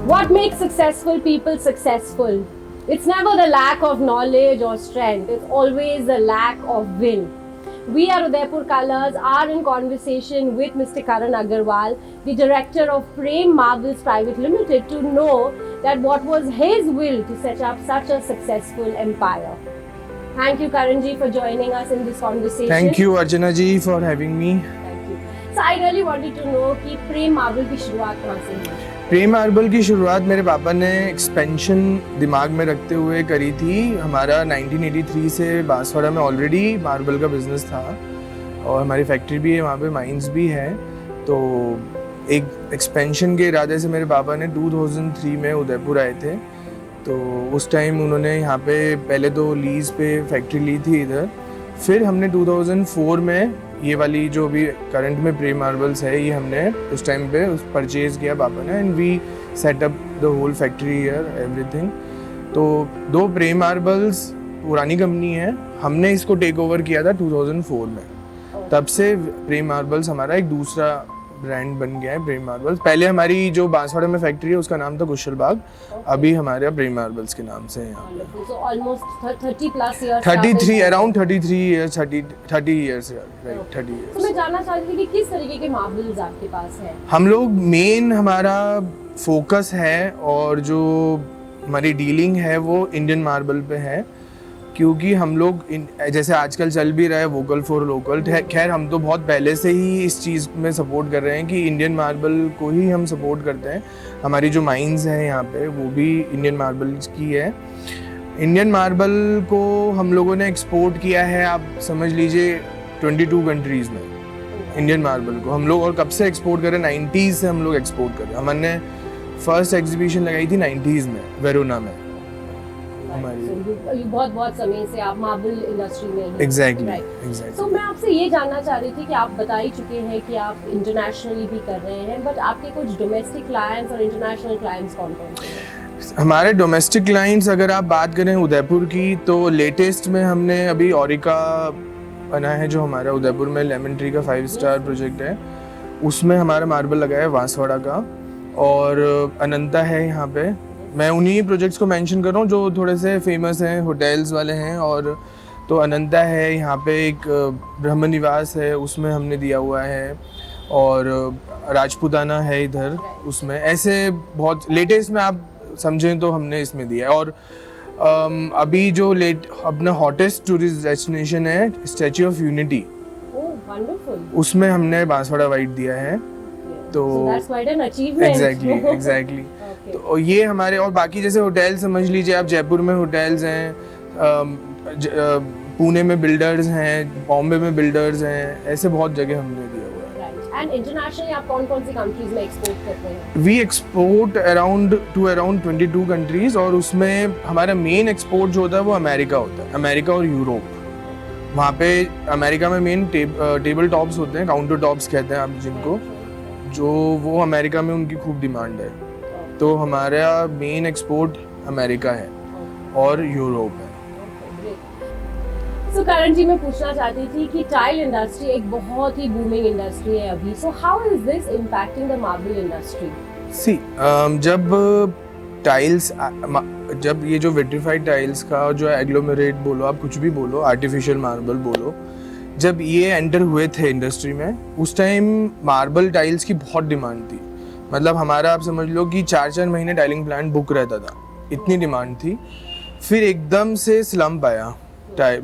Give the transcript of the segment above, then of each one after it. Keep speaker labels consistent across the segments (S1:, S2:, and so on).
S1: What makes successful people successful? It's never the lack of knowledge or strength, it's always the lack of will. We at Udaipur Colors are in conversation with Mr. Karan Agarwal, the director of Prem Marbles Private Limited, to know that what was his will to set up such a successful empire. Thank you, Karan ji, for joining us in this conversation.
S2: Thank you, Archana ji, for having me.
S1: Thank you. So I really wanted to know कि प्रेम marble की शुरुआत कहाँ से हुई?
S2: प्रेम marble की शुरुआत मेरे पापा ने एक्सपेंशन दिमाग में रखते हुए करी थी। हमारा 1983 से बांसवाड़ा में ऑलरेडी मार्बल का बिजनेस था और हमारी फैक्ट्री भी है, वहाँ पे माइंस भी है। तो एक एक्सपेंशन के इरादे से मेरे पापा ने 2003 में उदयपुर आए थे। तो उस टाइम उन्होंने यहाँ पे पहले तो लीज पे फैक्ट्री ली थी इधर, फिर हमने 2004 में ये वाली जो अभी करंट में प्रेम मार्बल्स है ये हमने उस टाइम पे परचेज किया पापा ने, and we set up the whole factory here everything. तो दो प्रेम मार्बल्स पुरानी कंपनी है, हमने इसको टेक ओवर किया था 2004 में। तब से प्रेम मार्बल्स हमारा एक दूसरा ब्रांड बन गया है प्रेम मार्बल्स। पहले हमारी जो बांसवाड़ा में फैक्ट्री है उसका नाम था कुशल बाग, अभी हमारे प्रेम मार्बल्स के नाम से है यहाँ पे।
S1: So almost 30 plus years.
S2: 33 around 33 years 30 years right 30 years.
S1: तो मैं जानना चाहती थी कि किस तरीके के मार्बल्स आपके पास है?
S2: हम लोग मेन हमारा फोकस है और जो हमारी डीलिंग है वो इंडियन मार्बल पे है, क्योंकि हम लोग जैसे आजकल चल भी रहा है वोकल फॉर लोकल। खैर हम तो बहुत पहले से ही इस चीज़ में सपोर्ट कर रहे हैं कि इंडियन मार्बल को ही हम सपोर्ट करते हैं। हमारी जो माइंस हैं यहाँ पे वो भी इंडियन मार्बल की है। इंडियन मार्बल को हम लोगों ने एक्सपोर्ट किया है, आप समझ लीजिए 22 कंट्रीज़ में इंडियन मार्बल को हम लोग। और कब से एक्सपोर्ट कर रहे हैं? 90s से हम लोग एक्सपोर्ट कर रहे हैं। हमने फर्स्ट एग्जीबिशन लगाई थी 90s में वेरोना में हमारी।
S1: बहुत समय से आप मार्बल इंडस्ट्री में हैं।
S2: एग्जैक्टली।
S1: तो मैं आपसे ये जानना चाह रही थी कि आप बता ही चुके हैं कि आप इंटरनेशनली भी कर रहे हैं, बट आपके कुछ डोमेस्टिक क्लाइंट्स और इंटरनेशनल क्लाइंट्स कौन से हैं?
S2: हमारे डोमेस्टिक क्लाइंट्स अगर आप बात करें उदयपुर की, तो लेटेस्ट में हमने अभी ओरिका बना है जो हमारा उदयपुर में लेमन ट्री का 5 स्टार प्रोजेक्ट है, उसमें हमारा मार्बल लगा है बांसवाड़ा का। और अनंता है यहाँ पे, मैं उन्हीं प्रोजेक्ट्स को मेंशन कर रहा हूँ जो थोड़े से फेमस हैं, होटल्स वाले हैं। और तो अनंता है यहाँ पे, एक ब्रह्म निवास है उसमें हमने दिया हुआ है, और राजपूताना है इधर उसमें। ऐसे बहुत लेटेस्ट में आप समझें तो हमने इसमें दिया है। और अभी जो अपना हॉटेस्ट टूरिस्ट डेस्टिनेशन है स्टैच्यू ऑफ यूनिटी, उसमें हमने बांसवाड़ा वाइट दिया है। तो एग्जैक्टली तो ये हमारे, और बाकी जैसे होटल समझ लीजिए आप, जयपुर में होटल्स हैं, पुणे में बिल्डर्स हैं, बॉम्बे में बिल्डर्स हैं, ऐसे बहुत जगह हमने दिया हुआ है।
S1: एंड इंटरनेशनली आप कौन-कौन सी कंट्रीज में एक्सपोर्ट करते हैं?
S2: वी एक्सपोर्ट अराउंड 22 कंट्रीज, और उसमें हमारा मेन एक्सपोर्ट जो होता है वो अमेरिका होता है, अमेरिका और यूरोप। वहाँ पे अमेरिका में मेन टेबल टॉप्स होते हैं, काउंटर टॉप्स कहते हैं आप जिनको, जो वो अमेरिका में उनकी खूब डिमांड है। तो हमारा मेन एक्सपोर्ट अमेरिका है और यूरोप है।
S1: So करण जी, मैं पूछना चाहती थी कि टाइल इंडस्ट्री एक बहुत ही बूमिंग इंडस्ट्री है अभी, so how is this impacting the marble industry?
S2: See, जब ये जो विट्रीफाइड टाइल्स का जो एग्लोमेरेट बोलो, आप कुछ भी बोलो, आर्टिफिशियल मार्बल बोलो, जब ये एंटर हुए थे इंडस्ट्री में, उस टाइम मार्बल टाइल्स की बहुत डिमांड थी। मतलब हमारा आप समझ लो कि 4-4 महीने टाइलिंग प्लांट बुक रहता था, इतनी डिमांड थी। फिर एकदम से स्लम्प आया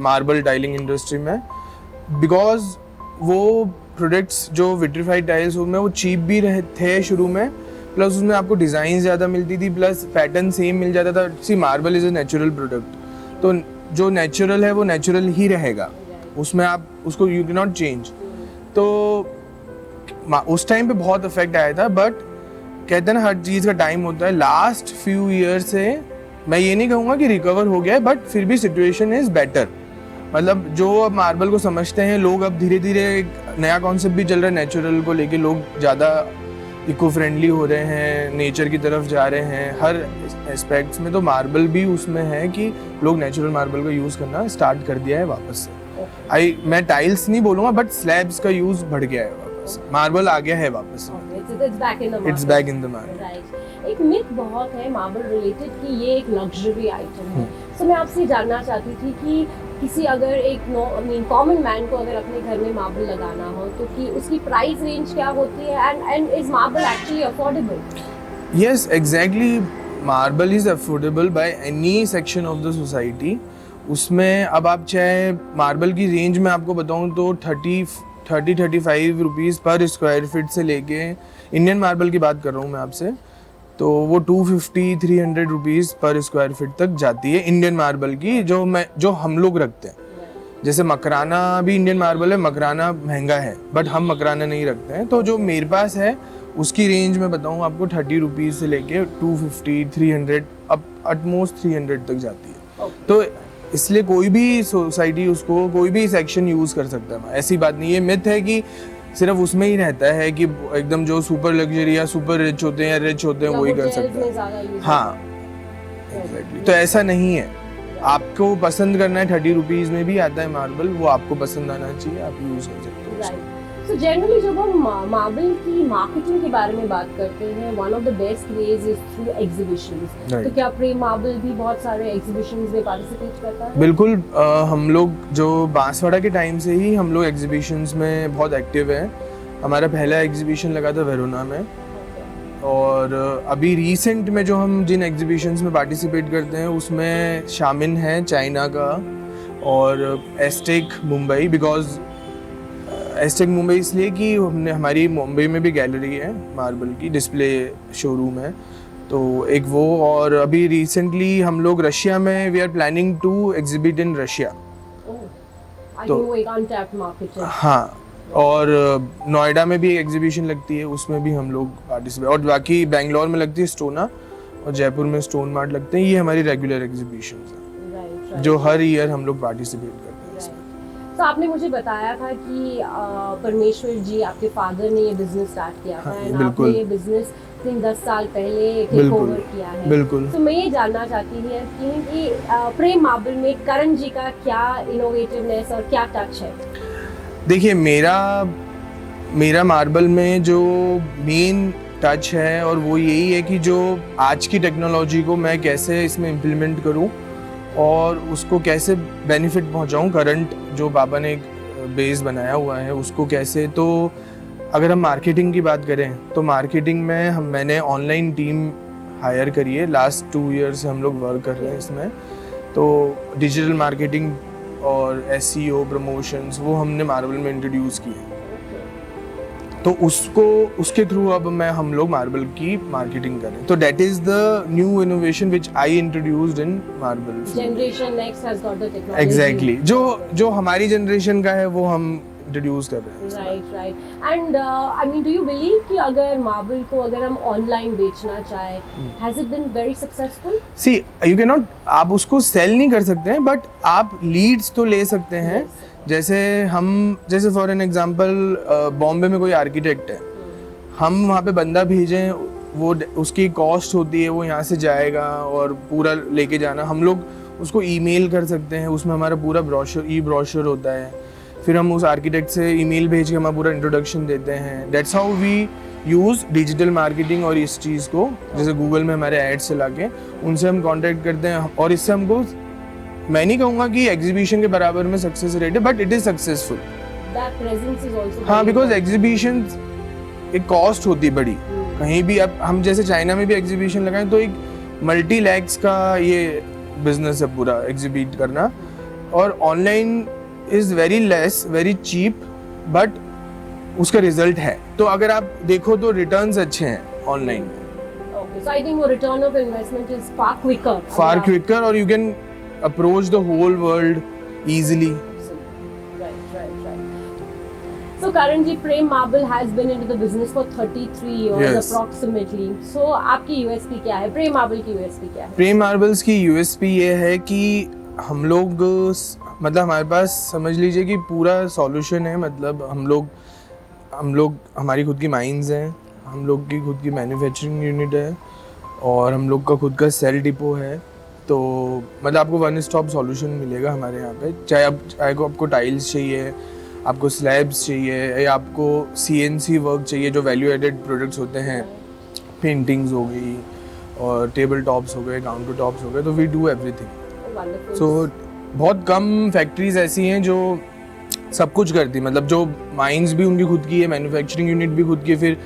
S2: मार्बल टाइलिंग इंडस्ट्री में, बिकॉज वो प्रोडक्ट्स जो विट्रीफाइड टाइल्स में वो चीप भी थे शुरू में, प्लस उसमें आपको डिज़ाइन ज़्यादा मिलती थी, प्लस पैटर्न सेम मिल जाता था। See marble is a natural product, तो जो नेचुरल है वो नेचुरल ही रहेगा, उसमें आप उसको यू कैन नॉट चेंज। तो उस टाइम पे बहुत इफेक्ट आया था, बट कहते हैं ना हर चीज़ का टाइम होता है। लास्ट फ्यू ईयर से मैं ये नहीं कहूँगा कि रिकवर हो गया है, बट फिर भी सिचुएशन इज़ बेटर। मतलब जो अब मार्बल को समझते हैं लोग, अब धीरे धीरे एक नया कॉन्सेप्ट भी चल रहा है नेचुरल को लेके, लोग ज़्यादा इको फ्रेंडली हो रहे हैं, नेचर की तरफ जा रहे हैं हर एस्पेक्ट्स में। तो मार्बल भी उसमें है कि लोग नेचुरल मार्बल का यूज़ करना स्टार्ट कर दिया है वापस से। मैं टाइल्स नहीं बोलूँगा, बट स्लैब्स का यूज़ बढ़ गया है वापस, मार्बल आ गया है वापस।
S1: it's back in the market.
S2: It's back in the market.
S1: Right. एक मिथ बहुत है मार्बल रिलेटेड कि ये एक लग्जरी आइटम है. So मैं आपसे जानना चाहती थी कि किसी अगर एक कॉमन मैन को अगर अपने घर में मार्बल लगाना हो तो कि उसकी प्राइस रेंज क्या होती है and is marble actually affordable?
S2: Yes, exactly. Marble is affordable by any section of the society. उसमें अब आप चाहे मार्बल की रेंज में आपको बताऊं तो 30-35 रुपीज़ पर स्क्वायर फीट से लेके, इंडियन मार्बल की बात कर रहा हूँ मैं आपसे, तो वो 250-300 रुपीज़ पर स्क्वायर फीट तक जाती है इंडियन मार्बल की, जो हम लोग रखते हैं. जैसे मकराना भी इंडियन मार्बल है, मकराना महंगा है बट हम मकराना नहीं रखते हैं. तो जो मेरे पास है उसकी रेंज में बताऊँ आपको 30 रुपीज़ से लेके 250-300 अब एटमोस्ट 300 तक जाती है. तो इसलिए कोई भी सोसाइटी उसको कोई भी सेक्शन यूज़ कर सकता है. ऐसी बात नहीं है. मिथ है कि सिर्फ उसमें ही रहता है कि एकदम जो सुपर लग्जरी या सुपर रिच होते हैं या रिच होते हैं वही कर सकते हैं. हाँ, एग्जैक्टली. तो ऐसा नहीं है. आपको पसंद करना है, 30 रुपीज़ में भी आता है मार्बल, वो आपको पसंद आना चाहिए, आप यूज़ कर सकते हो.
S1: So generally जब हम मार्बल की मार्केटिंग के बारे में बात करते हैं, one of the best ways is through exhibitions. तो क्या प्रेम मार्बल भी बहुत सारे एग्जीबिशंस में पार्टिसिपेट करता है?
S2: बिल्कुल. हम लोग जो बांसवाड़ा के टाइम से ही हम लोग एग्जीबिशंस में बहुत एक्टिव हैं. हमारा पहला एग्जीबिशन लगा था वेरोना में. और अभी रिसेंट में जो हम जिन एग्जीबिशंस में पार्टिसिपेट करते हैं उसमें शामिल हैं चाइना का और asterisk Mumbai. Because asterisk Mumbai इसलिए कि हमारी मुंबई में भी गैलरी है मार्बल की, डिस्प्ले शोरूम है, तो एक वो. और अभी रिसेंटली हम लोग रशिया में we are planning to exhibit in Russia.
S1: तो वो एक अनटैप्ड मार्केट है.
S2: हाँ. और नोएडा में भी एक एग्जीबिशन लगती है, उसमें भी हम लोग पार्टिसिपेट. और बाकी बेंगलोर में लगती है स्टोना और जयपुर में स्टोन मार्ट लगते हैं. ये हमारी रेगुलर एग्जीबिशन है जो हर ईयर हम लोग पार्टिसिपेट करते हैं.
S1: तो आपने मुझे बताया था कि परमेश्वर जी आपके फादर ने ये बिजनेस स्टार्ट किया था. एंड आपने ये बिजनेस 10 साल पहले टेक ओवर किया है.
S2: बिल्कुल.
S1: तो मैं ये जानना चाहती हूँ कि प्रेम मार्बल में करण जी का क्या इनोवेटिवनेस और क्या टच है?
S2: देखिए, मेरा मार्बल में जो मेन टच है और वो यही है कि जो आज की टेक्नोलॉजी को मैं कैसे इसमें इम्प्लीमेंट करूँ और उसको कैसे बेनिफिट पहुंचाऊं. करंट जो पापा ने एक बेस बनाया हुआ है उसको कैसे. तो अगर हम मार्केटिंग की बात करें तो मार्केटिंग में मैंने ऑनलाइन टीम हायर करी है. लास्ट 2 ईयर से हम लोग वर्क कर रहे हैं इसमें. तो डिजिटल मार्केटिंग और SEO प्रमोशंस वो हमने मार्बल में इंट्रोड्यूस किए. तो उसके थ्रू अब हम लोग मार्बल की मार्केटिंग करें. तो that is the new innovation which I introduced in marble.
S1: Generation next has got the technology.
S2: Exactly. जो हमारी जनरेशन का है वो हम इंट्रोड्यूस कर रहे हैं.
S1: Right. And I mean, do you believe कि अगर मार्बल को अगर हम ऑनलाइन बेचना चाहे, has it been very successful?
S2: See, you can not, आप उसको सेल नहीं कर सकते हैं बट आप लीड्स तो ले सकते हैं. जैसे फॉर एन एग्जांपल बॉम्बे में कोई आर्किटेक्ट है, हम वहाँ पे बंदा भेजें, वो उसकी कॉस्ट होती है, वो यहाँ से जाएगा और पूरा लेके जाना. हम लोग उसको ईमेल कर सकते हैं, उसमें हमारा पूरा ब्रोशर होता है. फिर हम उस आर्किटेक्ट से ईमेल भेज के हमारा पूरा इंट्रोडक्शन देते हैं. That's how we use digital marketing. और इस चीज़ को जैसे गूगल में हमारे एड्स चला के उनसे हम कॉन्टैक्ट करते हैं. और इससे हमको, मैं नहीं कहूँगा कि एग्जीबिशन के बराबर में सक्सेस रेट है बट इट इज सक्सेसफुल. हाँ, बिकॉज एग्जीबिशन एक कॉस्ट होती है बड़ी. कहीं भी अब हम जैसे चाइना में भी एग्जीबिशन लगाएं तो एक मल्टी लैक्स का ये बिजनेस है पूरा एग्जीबिट करना. और online is very less, very cheap, but उसका रिजल्ट है. तो अगर आप देखो तो रिटर्न्स अच्छे हैं ऑनलाइन में.
S1: So I think the return of investment is far quicker.
S2: और you can approach the whole world easily.
S1: Right. So currently Prem Marble has been into the business for 33 years approximately. So आपकी USP क्या है? Prem Marble की USP क्या है?
S2: Prem Marbles की USP ये है कि हम लोग, मतलब हमारे पास समझ लीजिए कि पूरा सॉल्यूशन है. मतलब हम लोग हमारी खुद की माइंस हैं, हम लोग की खुद की मैन्युफैक्चरिंग यूनिट है और हम लोग का खुद का सेल डिपो है. तो मतलब आपको वन स्टॉप सॉल्यूशन मिलेगा हमारे यहाँ पे. चाहे आपको टाइल्स चाहिए, आपको स्लैब्स चाहिए या आपको CNC वर्क चाहिए, जो वैल्यू एडेड प्रोडक्ट्स होते हैं, पेंटिंग्स हो गई और टेबल टॉप्स हो गए, काउंटर टॉप्स हो गए, तो वी डू एवरीथिंग।
S1: Wonderful.
S2: सो बहुत कम फैक्ट्रीज ऐसी हैं जो सब कुछ करती, मतलब जो माइंस भी उनकी खुद की है, मैन्युफैक्चरिंग यूनिट भी खुद की, फिर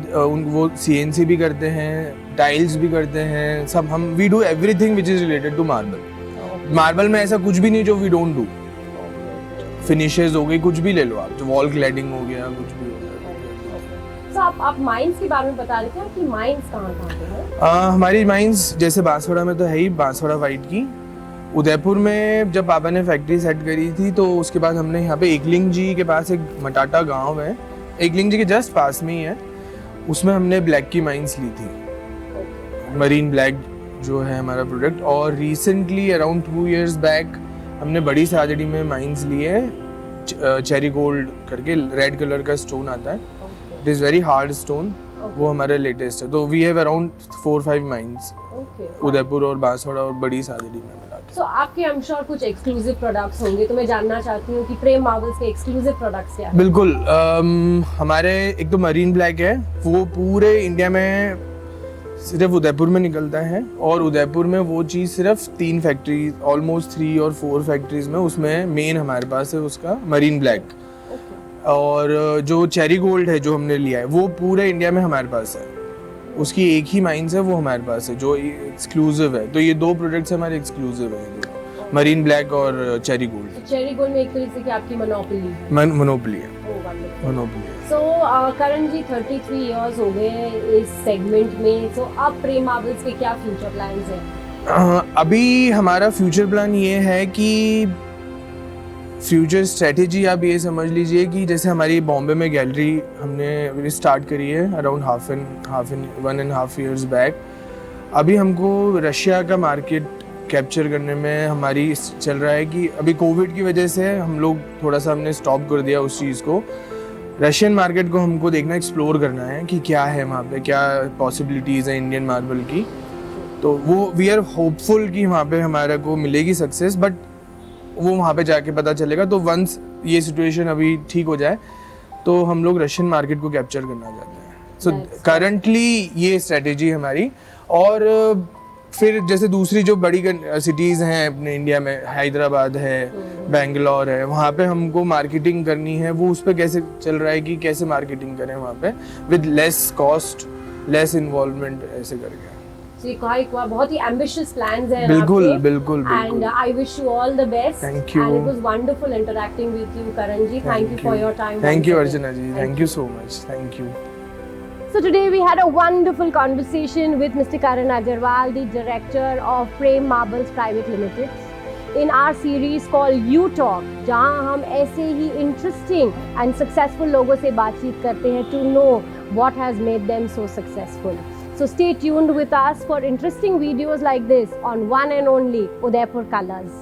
S2: वो CNC भी करते हैं, टाइल्स भी करते हैं, सब हम we do everything which is related to marble. Marble में ऐसा कुछ भी नहीं जो वी डोंट डू। फिनिशेस हो गई, कुछ भी ले लो आप, जो वॉल क्लैडिंग हो गया, कुछ भी हो गया।
S1: So, आप माइंस के बारे में बता रहे थे कि माइंस कहाँ पे हैं?
S2: हमारी माइंस जैसे बांसवाड़ा में तो है ही, बांसवाड़ा वाइट की। उदयपुर में जब पापा ने फैक्ट्री सेट करी थी तो उसके बाद हमने यहाँ पे एकलिंग जी के पास एक मटाटा गांव है, एकलिंग जी के जस्ट पास में ही है, उसमें हमने ब्लैक की माइंस ली थी, मरीन ब्लैक जो है हमारा प्रोडक्ट। और रिसेंटली अराउंड 2 years बैक हमने बड़ी साजड़ी में माइंस लिए हैं, चेरी गोल्ड करके रेड कलर का स्टोन आता है, it is very hard stone, वो हमारा लेटेस्ट है। तो we have around 4-5 mines Udaipur और बांसवाड़ा और बड़ी साजड़ी में मिला के।
S1: So, आपके आई एम श्योर कुछ एक्सक्लूसिव प्रोडक्ट्स होंगे, तो मैं जानना चाहती हूँ कि प्रेम मार्बल्स के एक्सक्लूसिव प्रोडक्ट्स क्या हैं?
S2: बिल्कुल, हमारे एक तो मरीन ब्लैक है, वो पूरे इंडिया में सिर्फ उदयपुर में निकलता है, और उदयपुर में वो चीज़ सिर्फ 3 फैक्ट्री, ऑलमोस्ट 3 और 4 फैक्ट्रीज में, उसमें मेन हमारे पास है उसका मरीन ब्लैक। और जो चेरी गोल्ड है जो हमने लिया है वो पूरे इंडिया में हमारे पास है, उसकी एक ही माइंस है, वो हमारे पास है जो एक्सक्लूसिव है। तो ये 2 प्रोडक्ट्स हमारे एक्सक्लूसिव है, मरीन ब्लैक और चेरी गोल्ड।
S1: चेरी गोल्ड में एक तरीके की आपकी मोनोपोली है।
S2: मोनोपोली है, मोनोपोली है।
S1: सो करण जी 33 इयर्स हो गए इस सेगमेंट में, सो अब प्रेम मार्बल्स के क्या फ्यूचर प्लान्स हैं?
S2: अभी हमारा फ्यूचर प्लान ये है कि फ्यूचर स्ट्रेटेजी आप ये समझ लीजिए कि जैसे हमारी बॉम्बे में गैलरी हमने स्टार्ट करी है अराउंड 1.5 years बैक। अभी हमको रशिया का मार्केट कैप्चर करने में हमारी चल रहा है कि अभी कोविड की वजह से हम लोग थोड़ा सा हमने स्टॉप कर दिया उस चीज़ को। रशियन मार्केट को हमको देखना, एक्सप्लोर करना है कि क्या है वहाँ पे, क्या पॉसिबिलिटीज़ हैं इंडियन मार्बल की। तो वो वी आर होपफुल कि वहाँ पे हमारे को मिलेगी सक्सेस, बट वो वहाँ पे जाके पता चलेगा। तो वंस ये सिचुएशन अभी ठीक हो जाए तो हम लोग रशियन मार्केट को कैप्चर करना चाहते हैं। सो करंटली ये स्ट्रेटेजी हमारी। और फिर जैसे दूसरी जो बड़ी सिटीज़ हैं अपने इंडिया में, हैदराबाद है, बेंगलोर है, वहाँ पे हमको मार्केटिंग करनी है। वो उस पर कैसे चल रहा है कि कैसे मार्केटिंग करें वहाँ पे with less cost, less involvement, ऐसे करके।
S1: So, बहुत ही ambitious plans हैं
S2: बिल्कुल
S1: आपके।
S2: बिल्कुल
S1: And I wish you all the best.
S2: Thank you.
S1: And it was wonderful interacting with you, Karan ji. Thank you for your time.
S2: Thank you,
S1: once again.
S2: Archana ji. Thank you so much. Thank you.
S1: So today we had a wonderful conversation with Mr. Karan Agarwal, the director of Prem Marbles Private Limited, in our series called You Talk, जहाँ हम ऐसे ही interesting and successful लोगों से बातचीत करते हैं to know what has made them so successful. So stay tuned with us for interesting videos like this on one and only Udaipur Colors.